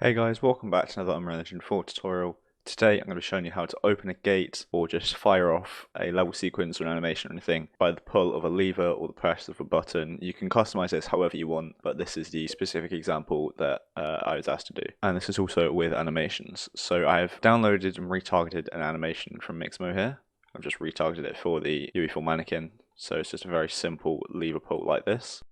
Hey guys, welcome back to another Unreal Engine 4 tutorial. Today I'm going to be showing you how to open a gate or just fire off a level sequence or an animation or anything by the pull of a lever or the press of a button. You can customize this however you want, but this is the specific example that I was asked to do. And this is also with animations. So I've downloaded and retargeted an animation from Mixamo here. I've just retargeted it for the UE4 mannequin. So it's just a very simple lever pull like this.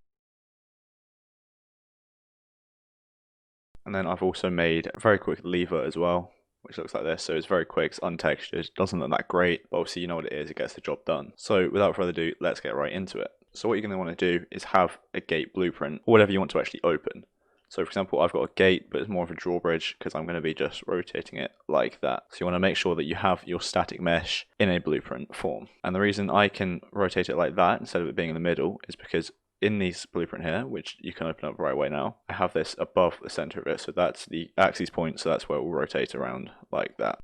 And then I've also made a very quick lever as well, which looks like this. So it's very quick, it's untextured, doesn't look that great, but obviously you know what it is, it gets the job done. So without further ado, let's get right into it. So what you're going to want to do is have a gate blueprint, or whatever you want to actually open. So for example, I've got a gate, but it's more of a drawbridge because I'm going to be just rotating it like that. So you want to make sure that you have your static mesh in a blueprint form. And the reason I can rotate it like that instead of it being in the middle is because in this blueprint here, which you can open up right away now, I have this above the center of it. So that's the axis point, so that's where it will rotate around like that.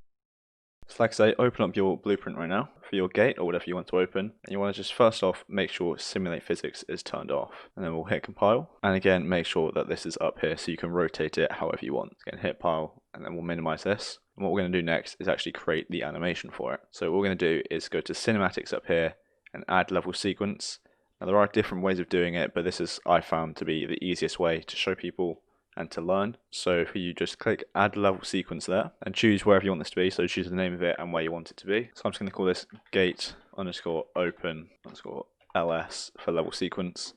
So like I say, open up your blueprint right now for your gate or whatever you want to open. And you want to just first off make sure simulate physics is turned off. And then we'll hit compile. And again, make sure that this is up here so you can rotate it however you want. Again, hit pile, and then we'll minimize this. And what we're going to do next is actually create the animation for it. So what we're going to do is go to cinematics up here and add level sequence. Now there are different ways of doing it, but this is, I found, to be the easiest way to show people and to learn. So if you just click add level sequence there and choose wherever you want this to be, so choose the name of it and where you want it to be. So I'm just going to call this gate underscore open underscore ls for level sequence.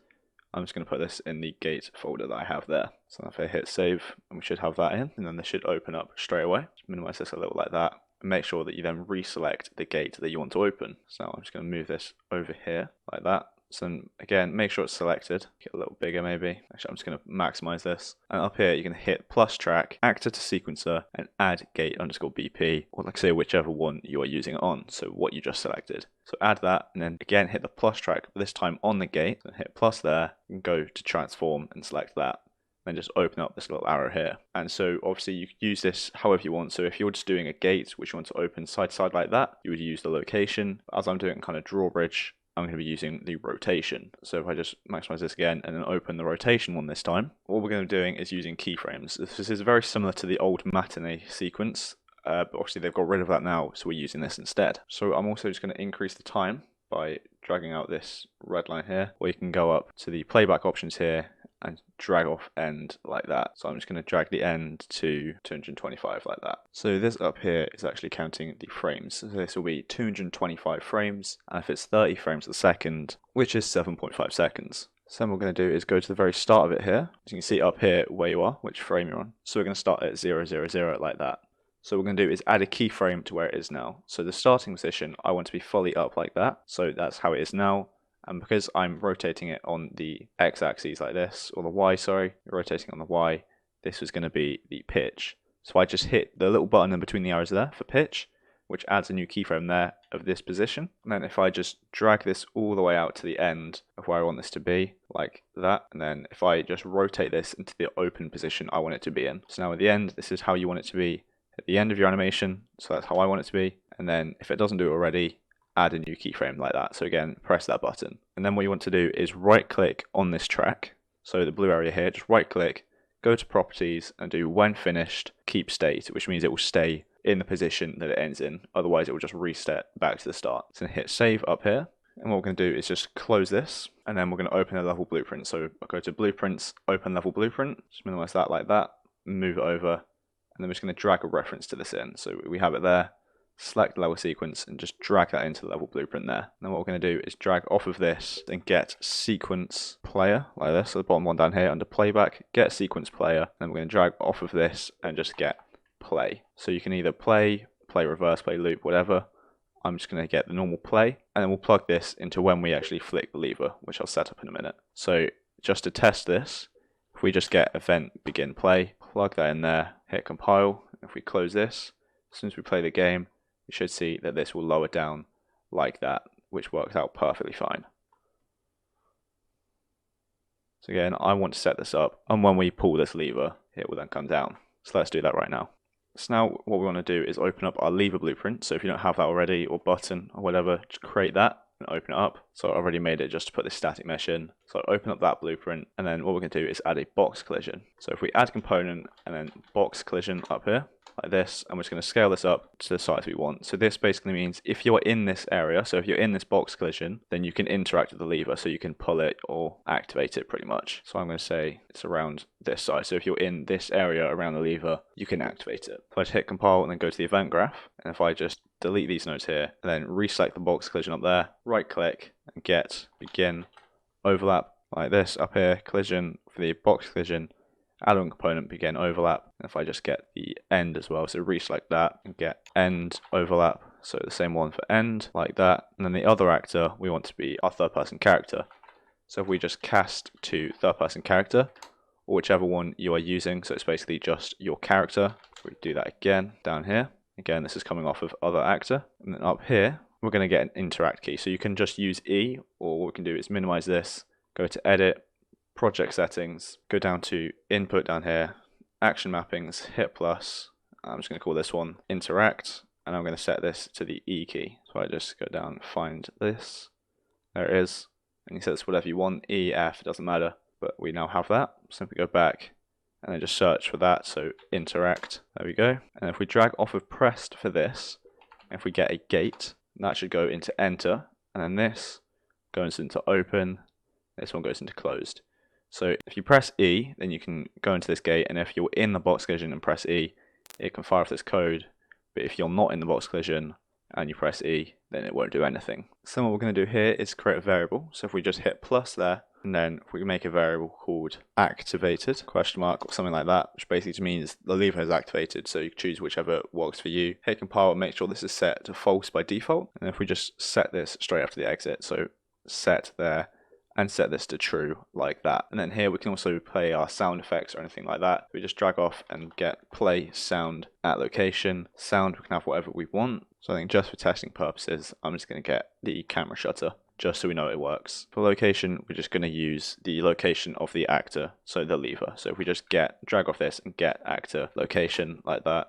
I'm just going to put this in the gate folder that I have there. So if I hit save, and we should have that in, and then this should open up straight away. Just minimize this a little like that. Make sure that you then reselect the gate that you want to open. So I'm just going to move this over here like that. So again, make sure it's selected, get a little bigger maybe. Actually, I'm just going to maximize this. And up here, you can hit plus track, actor to sequencer, and add gate underscore BP, or like I say, whichever one you are using it on. So what you just selected. So add that, and then again, hit the plus track, this time on the gate, and hit plus there, and go to transform and select that. Then just open up this little arrow here. And so obviously you could use this however you want. So if you're just doing a gate which you want to open side to side like that, you would use the location. As I'm doing kind of drawbridge, I'm going to be using the rotation. So if I just maximize this again and then open the rotation one this time, what we're going to be doing is using keyframes. This is very similar to the old matinee sequence, but obviously they've got rid of that now, so we're using this instead. So I'm also just going to increase the time by dragging out this red line here, or you can go up to the playback options here and drag off end like that. So I'm just going to drag the end to 225 like that. So this up here is actually counting the frames. So this will be 225 frames, and if it's 30 frames a second, which is 7.5 seconds. So then what we're going to do is go to the very start of it here. As you can see up here where you are, which frame you're on. So we're going to start at 000 like that. So what we're going to do is add a keyframe to where it is now. So the starting position, I want to be fully up like that. So that's how it is now. And because I'm rotating it on the x-axis like this, or the y, sorry, rotating on the y, this was going to be the pitch. So I just hit the little button in between the arrows there for pitch, which adds a new keyframe there of this position. And then if I just drag this all the way out to the end of where I want this to be, like that, and then if I just rotate this into the open position I want it to be in. So now at the end, this is how you want it to be at the end of your animation. So that's how I want it to be. And then if it doesn't do it already, add a new keyframe like that. So again, press that button. And then what you want to do is right click on this track. So the blue area here, just right click, go to properties and do when finished, keep state, which means it will stay in the position that it ends in. Otherwise it will just reset back to the start. So hit save up here. And what we're going to do is just close this, and then we're going to open a level blueprint. So I'll go to blueprints, open level blueprint, just minimize that like that, move it over, and then we're just going to drag a reference to this in. So we have it there. Select level sequence and just drag that into the level blueprint there. And then what we're going to do is drag off of this and get sequence player like this. So the bottom one down here under playback, get sequence player. And we're going to drag off of this and just get play. So you can either play reverse, play loop, whatever. I'm just going to get the normal play, and then we'll plug this into when we actually flick the lever, which I'll set up in a minute. So just to test this, if we just get event begin play, plug that in there, hit compile. If we close this, as soon as we play the game, you should see that this will lower down like that, which works out perfectly fine. So again, I want to set this up, and when we pull this lever, it will then come down. So let's do that right now. So now what we want to do is open up our lever blueprint. So if you don't have that already, or button, or whatever, just create that. and open it up. So I already made it just to put this static mesh in. So I open up that blueprint, and then what we're going to do is add a box collision. So if we add component and then box collision up here, like this, and we're just going to scale this up to the size we want. So this basically means if you're in this area, so if you're in this box collision, then you can interact with the lever, so you can pull it or activate it pretty much. So I'm going to say it's around this size. So if you're in this area around the lever, you can activate it. So I just hit compile and then go to the event graph, and if I just delete these nodes here, and then reselect the box collision up there, right click and get begin overlap like this up here, collision for the box collision, add-on component begin overlap. And if I just get the end as well, so reselect that and get end overlap, so the same one for end like that. And then the other actor we want to be our third person character. So if we just cast to third person character, or whichever one you are using, so it's basically just your character. We do that again down here. Again, this is coming off of other actor. And then up here, we're going to get an interact key. So you can just use E, or what we can do is minimize this, go to edit, project settings, go down to input down here, action mappings, hit plus. I'm just going to call this one interact, and I'm going to set this to the E key. So I just go down, find this. There it is. And you set this whatever you want, E, F, it doesn't matter. But we now have that. Simply go back and then just search for that, so interact, there we go. And if we drag off of pressed for this, if we get a gate, that should go into enter, and then this goes into open, this one goes into closed. So if you press E, then you can go into this gate, and if you're in the box collision and press E, it can fire off this code. But if you're not in the box collision and you press E, then it won't do anything. So what we're going to do here is create a variable. So if we just hit plus there, and then we can make a variable called activated, question mark, or something like that, which basically means the lever is activated, so you can choose whichever works for you. Hit compile and make sure this is set to false by default. And if we just set this straight after the exit, so set there, and set this to true like that. And then here we can also play our sound effects or anything like that. We just drag off and get play sound at location. Sound, we can have whatever we want. So I think just for testing purposes, I'm just going to get the camera shutter, just so we know it works. For location, we're just going to use the location of the actor, so the lever. So if we just drag off this and get actor location like that,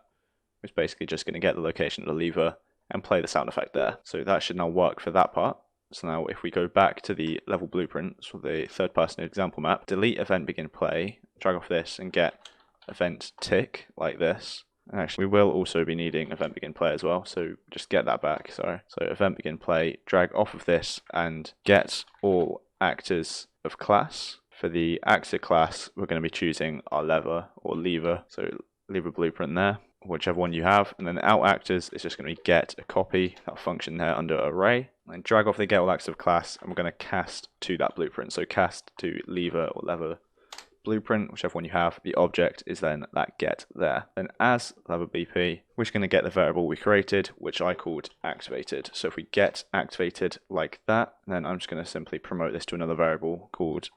it's basically just going to get the location of the lever and play the sound effect there. So that should now work for that part. So now if we go back to the level blueprint, so the third person example map, delete event begin play, drag off this and get event tick like this. And actually we will also be needing event begin play as well, so just get that back, sorry. So event begin play, drag off of this and get all actors of class. For the actor class, we're going to be choosing our lever or lever, so lever blueprint there, whichever one you have. And then the out actors is just going to be get a copy, that function there under array. And drag off the get all actors of class, and we're going to cast to that blueprint. So cast to lever or lever blueprint, whichever one you have. The object is then that get there. Then as lever BP, we're just going to get the variable we created, which I called activated. So if we get activated like that, then I'm just going to simply promote this to another variable called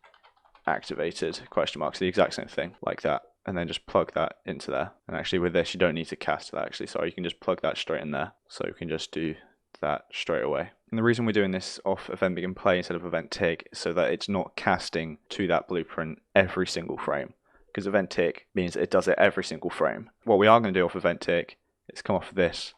activated question mark. So the exact same thing like that. And then just plug that into there. And actually with this, you don't need to cast that actually. Sorry, you can just plug that straight in there. So you can just do that straight away. And the reason we're doing this off event begin play instead of event tick is so that it's not casting to that blueprint every single frame. Because event tick means it does it every single frame. What we are going to do off event tick is come off of this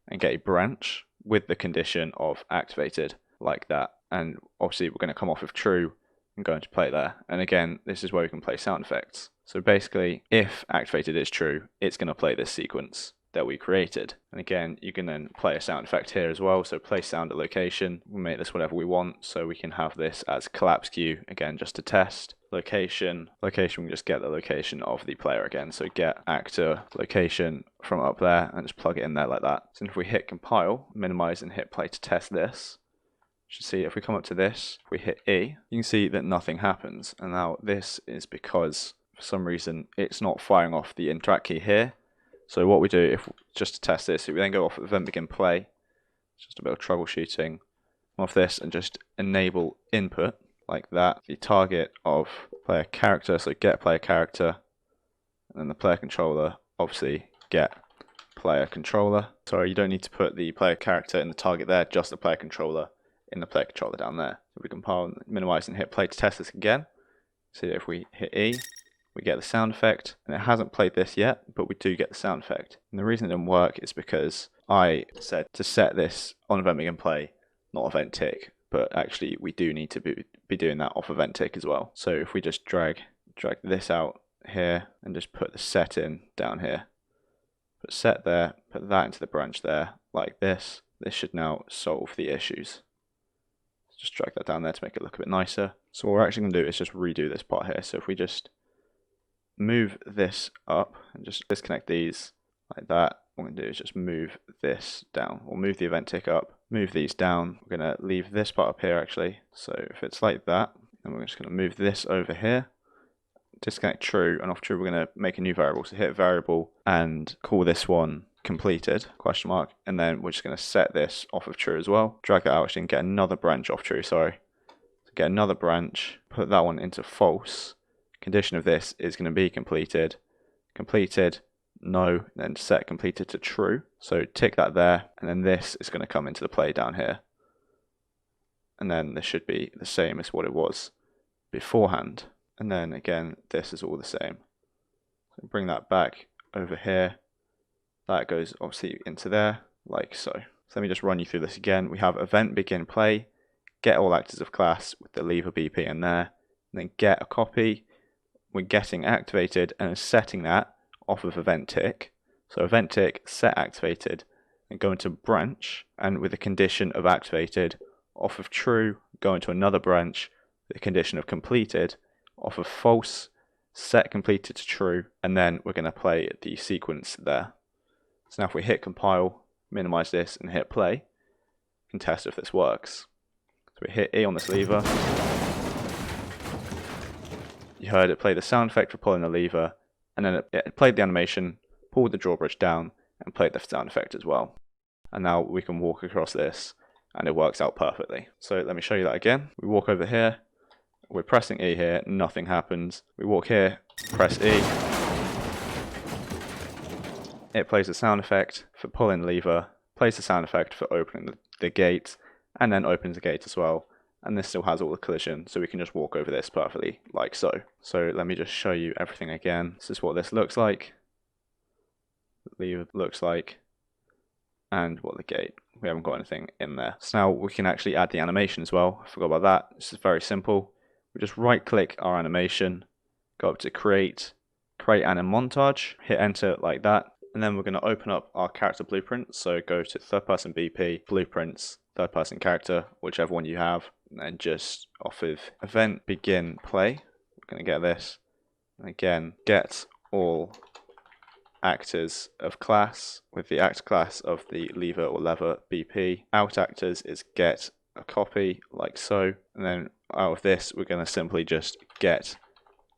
and get a branch with the condition of activated like that. And obviously we're going to come off of true and go into play there. And again, this is where we can play sound effects. So basically, if activated is true, it's going to play this sequence that we created. And again, you can then play a sound effect here as well. So play sound at location. We'll make this whatever we want. So we can have this as collapse queue, again, just to test. Location, we can just get the location of the player again. So get actor location from up there and just plug it in there like that. So if we hit compile, minimize and hit play to test this, you should see if we come up to this, if we hit E, you can see that nothing happens. And now this is because for some reason it's not firing off the interact key here. So what we do, if just to test this, if we then go off event begin play, just a bit of troubleshooting, off this and just enable input like that. The target of player character, so get player character, and then the player controller, obviously get player controller. Sorry, you don't need to put the player character in the target there, just the player controller in the player controller down there. So we compile, minimize and hit play to test this again. So if we hit E, we get the sound effect, and it hasn't played this yet, but we do get the sound effect. And the reason it didn't work is because I said to set this on event begin play, not event tick. but actually we do need to be doing that off event tick as well. So if we just drag this out here and just put the set in down here, put set there, put that into the branch there like this should now solve the issues. Just drag that down there to make it look a bit nicer. So what we're actually going to do is just redo this part here. So if we just move this up and just disconnect these like that, what we're going to do is just move this down. We'll move the event tick up, move these down. We're going to leave this part up here actually. So if it's like that, then we're just going to move this over here, disconnect true, and off true we're going to make a new variable. So hit variable and call this one completed, question mark, and then we're just going to set this off of true as well. Drag that out actually and get another branch off true, sorry. So get another branch, put that one into false. Condition of this is going to be completed, no, then set completed to true. So tick that there, and then this is going to come into the play down here. And then this should be the same as what it was beforehand. And then again, this is all the same. So bring that back over here. That goes obviously into there, like so. So let me just run you through this again. We have event begin play, get all actors of class with the lever BP in there, and then get a copy. We're getting activated and setting that off of event tick. So event tick, set activated, and go into branch, and with the condition of activated, off of true, go into another branch, with the condition of completed, off of false, set completed to true, and then we're going to play the sequence there. So now if we hit compile, minimize this, and hit play, we can test if this works. So we hit E on this lever. You heard it play the sound effect for pulling the lever, and then it played the animation, pulled the drawbridge down, and played the sound effect as well. And now we can walk across this, and it works out perfectly. So let me show you that again. We walk over here, we're pressing E here, nothing happens. We walk here, press E. It plays the sound effect for pulling the lever, plays the sound effect for opening the gate, and then opens the gate as well. And this still has all the collision, so we can just walk over this perfectly, like so. So let me just show you everything again. This is what this looks like, the lever looks like, and what the gate. We haven't got anything in there. So now we can actually add the animation as well. I forgot about that. This is very simple. We just right click our animation, go up to create anim montage, hit enter like that, and then we're going to open up our character blueprint. So go to third person BP, blueprints, third person character, whichever one you have, and then just off of event begin play, we're going to get this, and again get all actors of class with the actor class of the lever or lever BP. Out actors is get a copy like so, and then out of this we're going to simply just get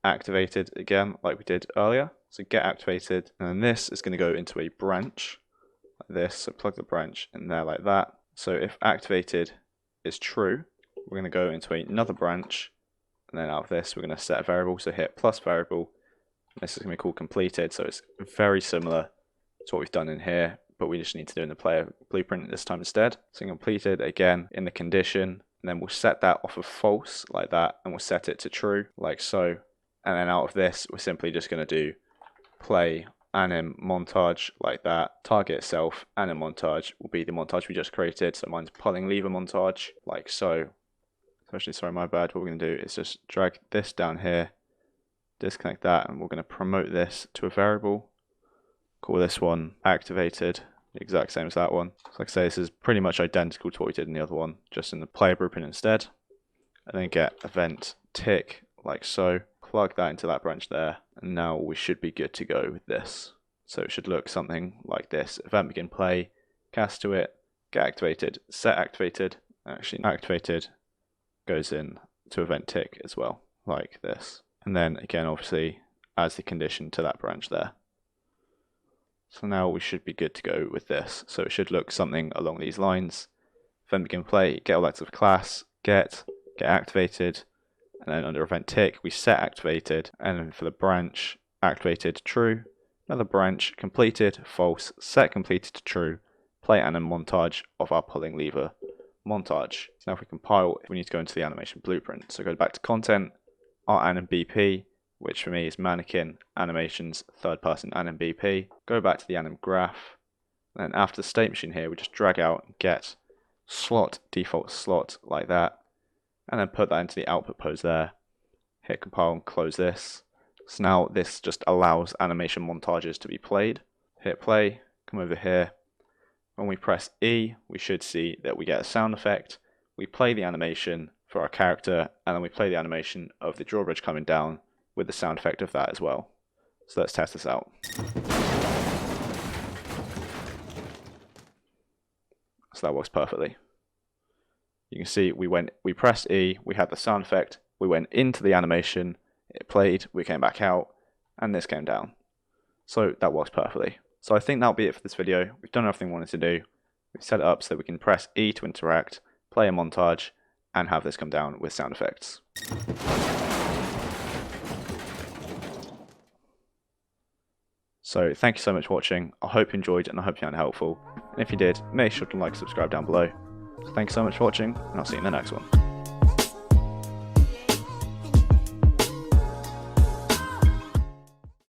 activated again like we did earlier. So get activated, and then this is going to go into a branch like this, so plug the branch in there like that. So if activated is true, we're going to go into another branch, and then out of this we're going to set a variable, so hit plus variable. This is going to be called completed, so it's very similar to what we've done in here, but we just need to do in the player blueprint this time instead. So completed again in the condition, and then we'll set that off of false like that, and we'll set it to true like so. And then out of this we're simply just going to do play anim montage like that. Target itself, anim montage, will be the montage we just created. So mine's pulling lever montage like so. Actually, sorry, my bad. What we're going to do is just drag this down here, disconnect that, and we're going to promote this to a variable. Call this one activated, the exact same as that one. So like I say, this is pretty much identical to what we did in the other one, just in the player blueprint instead. And then get event tick like so. Plug that into that branch there, and now we should be good to go with this. So it should look something like this. Event begin play, cast to it, get activated, set activated, actually activated goes in to event tick as well, like this. And then again, obviously, adds the condition to that branch there. So now we should be good to go with this. So it should look something along these lines. Event begin play, get all active class, get activated, and then under event tick we set activated, and then for the branch activated true, another branch completed false, set completed to true, play anim montage of our pulling lever montage. So now if we compile, we need to go into the animation blueprint. So go back to content, our anim BP, which for me is mannequin animations third person anim BP. Go back to the anim graph, and then after the state machine here we just drag out and get slot, default slot like that, and then put that into the output pose there. Hit compile and close this. So now this just allows animation montages to be played. Hit play, come over here. When we press E, we should see that we get a sound effect. We play the animation for our character, and then we play the animation of the drawbridge coming down with the sound effect of that as well. So let's test this out. So that works perfectly. You can see we pressed E, we had the sound effect, we went into the animation, it played, we came back out, and this came down. So that works perfectly. So I think that'll be it for this video. We've done everything we wanted to do. We've set it up so that we can press E to interact, play a montage, and have this come down with sound effects. So thank you so much for watching. I hope you enjoyed and I hope you found it helpful. And if you did, make sure to like and subscribe down below. So thank you so much for watching, and I'll see you in the next one.